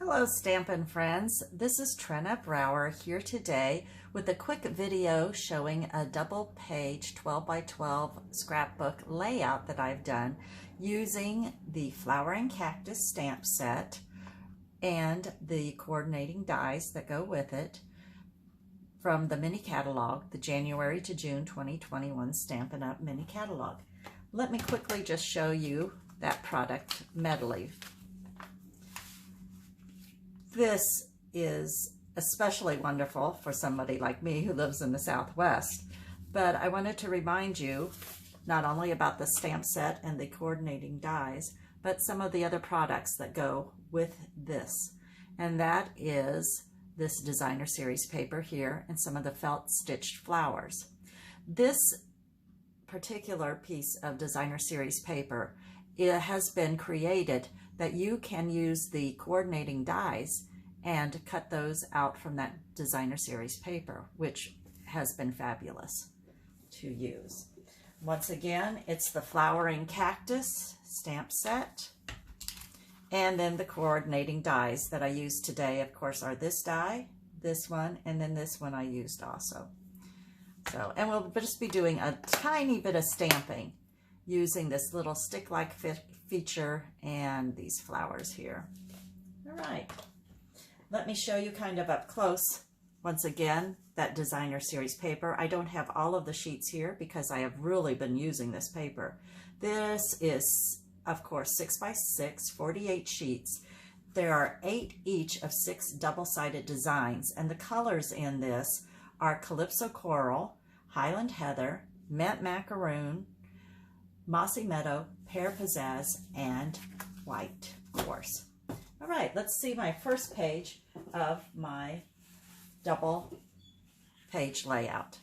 Hello Stampin' friends, this is Trina Brower here today with a quick video showing a double page 12 by 12 scrapbook layout that I've done using the Flowering Cactus stamp set and the coordinating dies that go with it from the mini catalog, the January to June 2021 Stampin' Up! Mini catalog. Let me quickly just show you that product medley. This is especially wonderful for somebody like me who lives in the Southwest, but I wanted to remind you not only about the stamp set and the coordinating dies, but some of the other products that go with this. And that is this designer series paper here and some of the felt stitched flowers. This particular piece of designer series paper, it has been created that you can use the coordinating dies and cut those out from that designer series paper, which has been fabulous to use. Once again, it's the Flowering Cactus stamp set, and then the coordinating dies that I used today, of course, are this die, this one, and then this one I used also. So, and we'll just be doing a tiny bit of stamping using this little stick-like feature and these flowers here. All right, let me show you kind of up close, once again, that designer series paper. I don't have all of the sheets here because I have really been using this paper. This is, of course, 6 by 6, 48 sheets. There are 8 each of 6 double-sided designs, and the colors in this are Calypso Coral, Highland Heather, Mint Macaroon, Mossy Meadow, Pear Pizzazz, and White Course. All right, let's see my first page of my double page layout.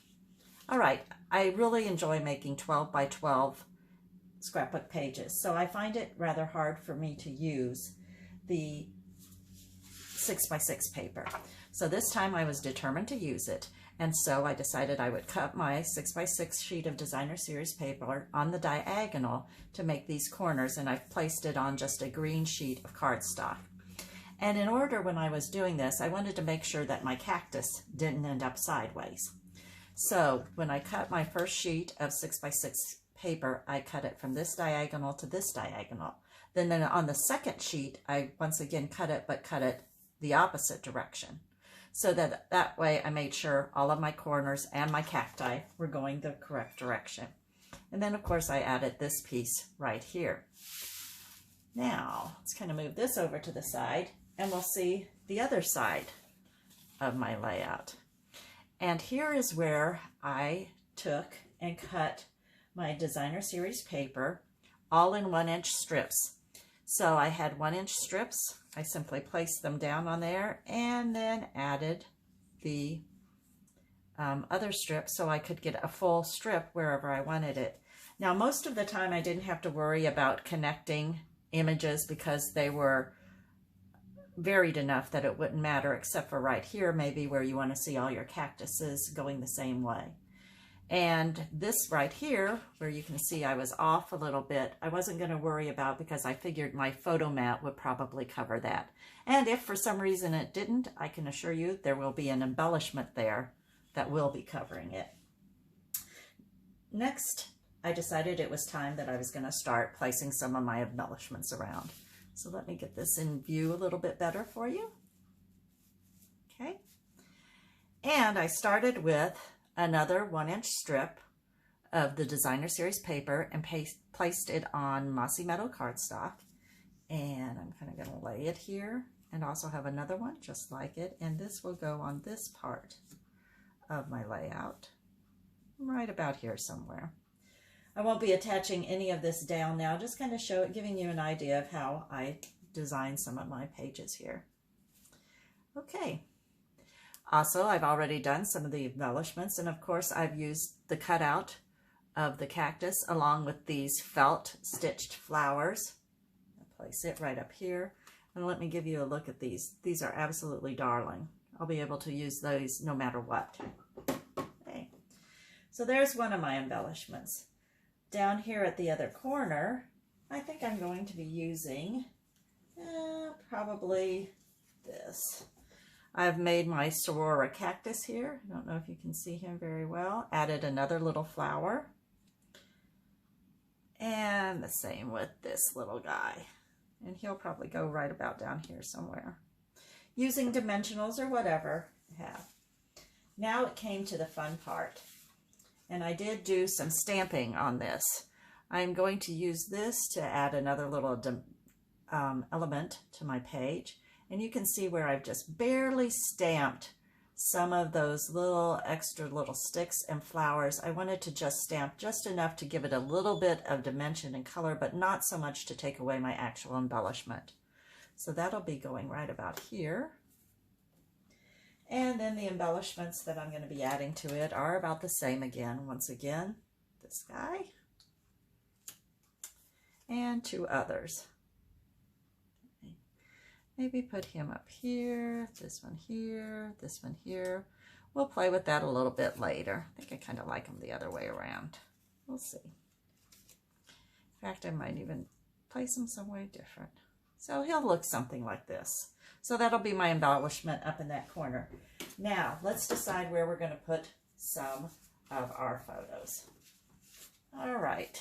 All right, I really enjoy making 12 by 12 scrapbook pages, so I find it rather hard for me to use the 6 by 6 paper. So this time I was determined to use it, and so I decided I would cut my 6 by 6 sheet of designer series paper on the diagonal to make these corners, and I've placed it on just a green sheet of cardstock. And in order, when I was doing this, I wanted to make sure that my cactus didn't end up sideways. So when I cut my first sheet of 6 by 6 paper, I cut it from this diagonal to this diagonal. Then on the second sheet, I once again cut it, but cut it the opposite direction. So that way I made sure all of my corners and my cacti were going the correct direction. And then of course I added this piece right here. Now let's kind of move this over to the side and we'll see the other side of my layout. And here is where I took and cut my designer series paper all in 1-inch strips. So I had 1-inch strips. I simply placed them down on there and then added the other strip so I could get a full strip wherever I wanted it. Now, most of the time I didn't have to worry about connecting images because they were varied enough that it wouldn't matter, except for right here, maybe where you want to see all your cactuses going the same way. And this right here, where you can see I was off a little bit, I wasn't going to worry about because I figured my photo mat would probably cover that. And if for some reason it didn't, I can assure you there will be an embellishment there that will be covering it. Next, I decided it was time that I was going to start placing some of my embellishments around. So let me get this in view a little bit better for you. Okay. And I started with another 1-inch strip of the designer series paper and placed it on Mossy Meadow cardstock. And I'm kind of going to lay it here and also have another one just like it. And this will go on this part of my layout, right about here somewhere. I won't be attaching any of this down now, just kind of giving you an idea of how I designed some of my pages here. Okay. Also, I've already done some of the embellishments, and of course I've used the cutout of the cactus along with these felt stitched flowers. I'll place it right up here, and let me give you a look at these. These are absolutely darling. I'll be able to use those no matter what. Okay. So there's one of my embellishments. Down here at the other corner, I think I'm going to be using probably this. I've made my Flowering Cactus here. I don't know if you can see him very well. Added another little flower. And the same with this little guy. And he'll probably go right about down here somewhere. Using dimensionals or whatever you have. Now it came to the fun part. And I did do some stamping on this. I'm going to use this to add another little element to my page. And you can see where I've just barely stamped some of those little extra little sticks and flowers. I wanted to just stamp just enough to give it a little bit of dimension and color, but not so much to take away my actual embellishment. So that'll be going right about here. And then the embellishments that I'm going to be adding to it are about the same again. Once again, this guy and two others. Maybe put him up here, this one here, this one here. We'll play with that a little bit later. I think I kind of like them the other way around. We'll see. In fact, I might even place him some way different. So he'll look something like this. So that'll be my embellishment up in that corner. Now, let's decide where we're going to put some of our photos. All right.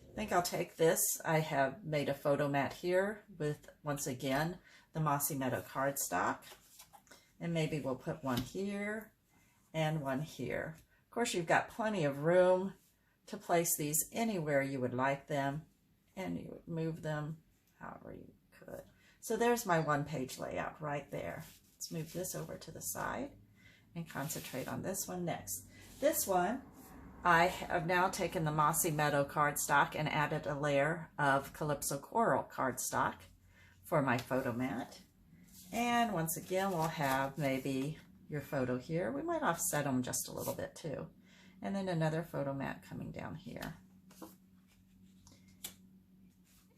I think I'll take this. I have made a photo mat here with, once again, the Mossy Meadow cardstock, and maybe we'll put one here and one here. Of course, you've got plenty of room to place these anywhere you would like them, and you would move them however you could. So there's my one-page layout right there. Let's move this over to the side and concentrate on this one next. This one, I have now taken the Mossy Meadow cardstock and added a layer of Calypso Coral cardstock for my photo mat. And once again, we'll have maybe your photo here. We might offset them just a little bit too. And then another photo mat coming down here.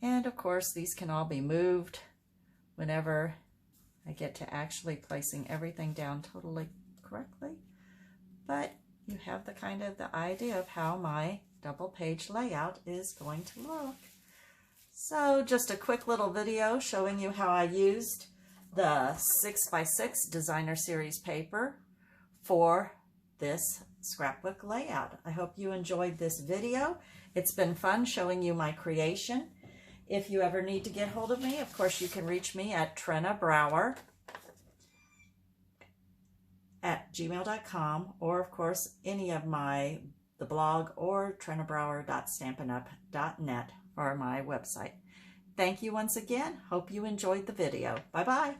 And of course, these can all be moved whenever I get to actually placing everything down totally correctly. But you have the kind of the idea of how my double page layout is going to look. So just a quick little video showing you how I used the 6x6 Designer Series paper for this scrapbook layout. I hope you enjoyed this video. It's been fun showing you my creation. If you ever need to get hold of me, of course you can reach me at trennabrower@gmail.com, or of course any of the blog or trennabrower.stampinup.net or my website. Thank you once again. Hope you enjoyed the video. Bye-bye.